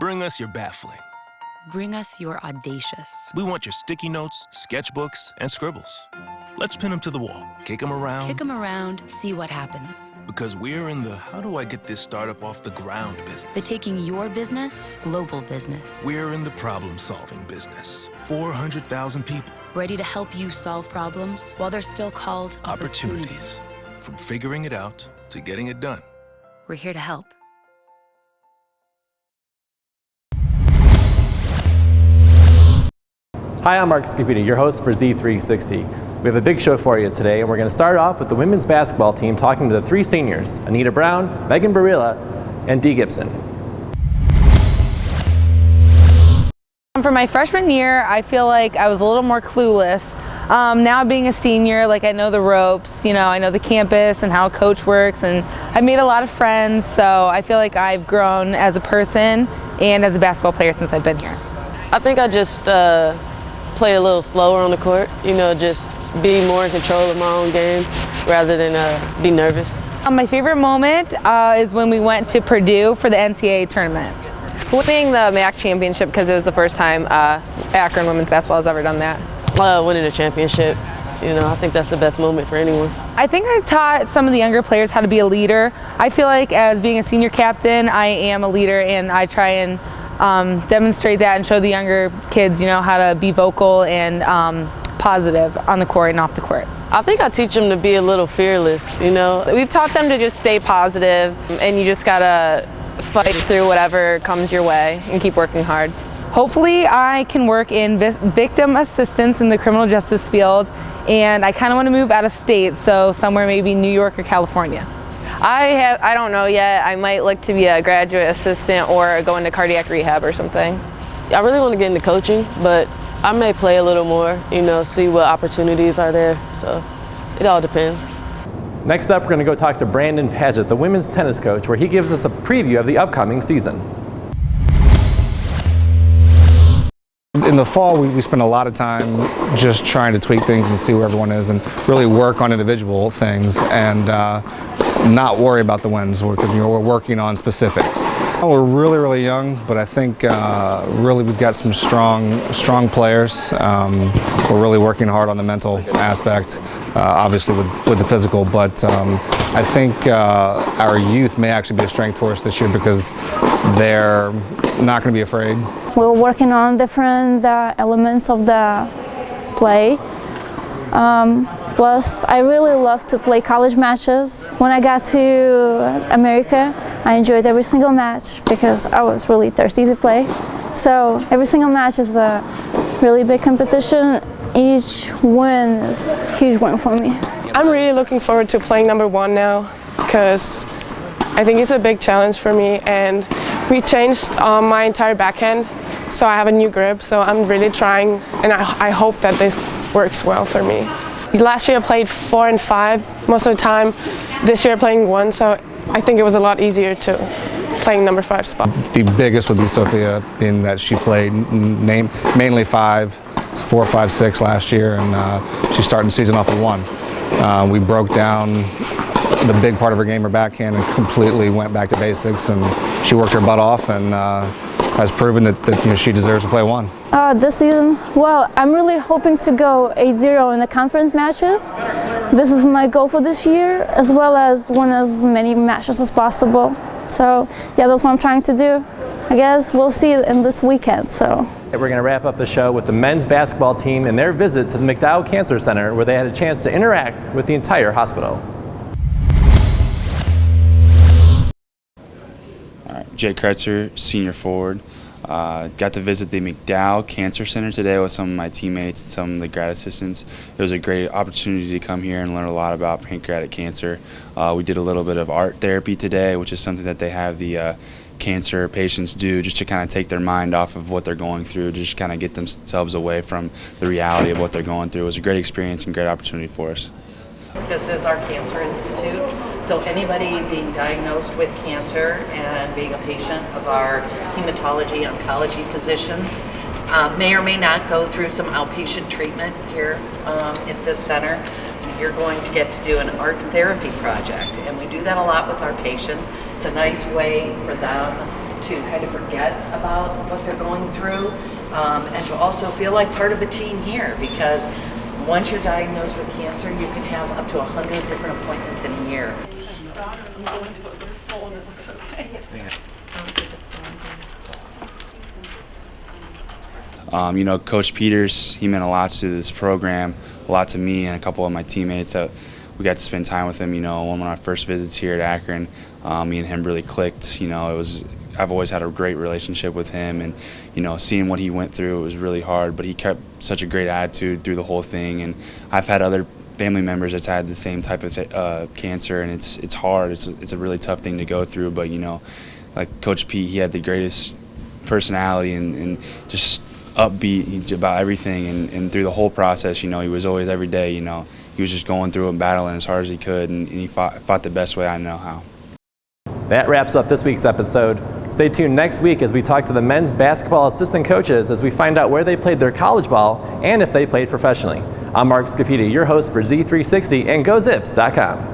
Bring us your baffling. Bring us your audacious. We want your sticky notes, sketchbooks, and scribbles. Let's pin them to the wall, kick them around. Kick them around, see what happens. Because we're in the how do I get this startup off the ground business. The taking your business, global business. We're in the problem-solving business. 400,000 people. Ready to help you solve problems while they're still called opportunities. From figuring it out to getting it done. We're here to help. Hi, I'm Mark Scapini, your host for Z360. We have a big show for you today, and we're going to start off with the women's basketball team talking to the three seniors, Anita Brown, Megan Barilla, and Dee Gibson. For my freshman year, I feel like I was a little more clueless. Now being a senior, like I know the ropes, I know the campus and how a coach works, and I've made a lot of friends, so I feel like I've grown as a person and as a basketball player since I've been here. I think I just play a little slower on the court, just be more in control of my own game rather than be nervous. My favorite moment is when we went to Purdue for the NCAA tournament. Winning the MAC championship because it was the first time Akron women's basketball has ever done that. Winning a championship, I think that's the best moment for anyone. I think I taught some of the younger players how to be a leader. I feel like as being a senior captain, I am a leader, and I try and demonstrate that and show the younger kids, how to be vocal and positive on the court and off the court. I think I teach them to be a little fearless, We've taught them to just stay positive, and you just gotta fight through whatever comes your way and keep working hard. Hopefully I can work in victim assistance in the criminal justice field, and I kind of want to move out of state, so somewhere maybe New York or California. I don't know yet. I might look to be a graduate assistant or go into cardiac rehab or something. I really want to get into coaching, but I may play a little more, see what opportunities are there, so it all depends. Next up, we're going to go talk to Brandon Padgett, the women's tennis coach, where he gives us a preview of the upcoming season. In the fall, we spend a lot of time just trying to tweak things and see where everyone is and really work on individual things and not worry about the wins because we're working on specifics. We're really, really young, but I think really we've got some strong players. We're really working hard on the mental aspect, obviously with the physical, but I think our youth may actually be a strength for us this year because they're not going to be afraid. We're working on different elements of the play. Plus, I really love to play college matches. When I got to America, I enjoyed every single match because I was really thirsty to play. So every single match is a really big competition. Each win is a huge win for me. I'm really looking forward to playing number one now because I think it's a big challenge for me, and we changed my entire backhand, so I have a new grip, so I'm really trying, and I hope that this works well for me. Last year I played 4 and 5 most of the time. This year playing 1, so I think it was a lot easier to playing number 5 spot. The biggest would be Sophia, in that she played mainly 5, 4, 5, 6 last year, and she's starting the season off with 1. We broke down the big part of her game, her backhand, and completely went back to basics, and she worked her butt off and has proven that she deserves to play 1. This season, well, I'm really hoping to go 8-0 in the conference matches. This is my goal for this year, as well as win as many matches as possible. So, yeah, that's what I'm trying to do. I guess we'll see it in this weekend. So We're going to wrap up the show with the men's basketball team and their visit to the McDowell Cancer Center, where they had a chance to interact with the entire hospital. Jay Kretzer, senior forward. Got to visit the McDowell Cancer Center today with some of my teammates and some of the grad assistants. It was a great opportunity to come here and learn a lot about pancreatic cancer. We did a little bit of art therapy today, which is something that they have the cancer patients do just to kind of take their mind off of what they're going through, just kind of get themselves away from the reality of what they're going through. It was a great experience and great opportunity for us. This is our Cancer Institute, so anybody being diagnosed with cancer and being a patient of our hematology oncology physicians may or may not go through some outpatient treatment here at this center. So you're going to get to do an art therapy project, and we do that a lot with our patients. It's a nice way for them to kind of forget about what they're going through, and to also feel like part of a team here, because once you're diagnosed with cancer, you can have up to 100 different appointments in a year. You know, Coach Peters, he meant a lot to this program, a lot to me and a couple of my teammates. We got to spend time with him. You know, one of my first visits here at Akron, me and him really clicked. You know, I've always had a great relationship with him, and you know, seeing what he went through, it was really hard. But he kept such a great attitude through the whole thing. And I've had other family members that's had the same type of cancer, and it's hard. It's a really tough thing to go through. But you know, like Coach Pete, he had the greatest personality and just upbeat about everything, and through the whole process, you know, he was always, every day, you know, he was just going through and battling as hard as he could, and he fought the best way I know how. That wraps up this week's episode. Stay tuned next week as we talk to the men's basketball assistant coaches as we find out where they played their college ball and if they played professionally. I'm Mark Scafidi, your host for Z360 and GoZips.com.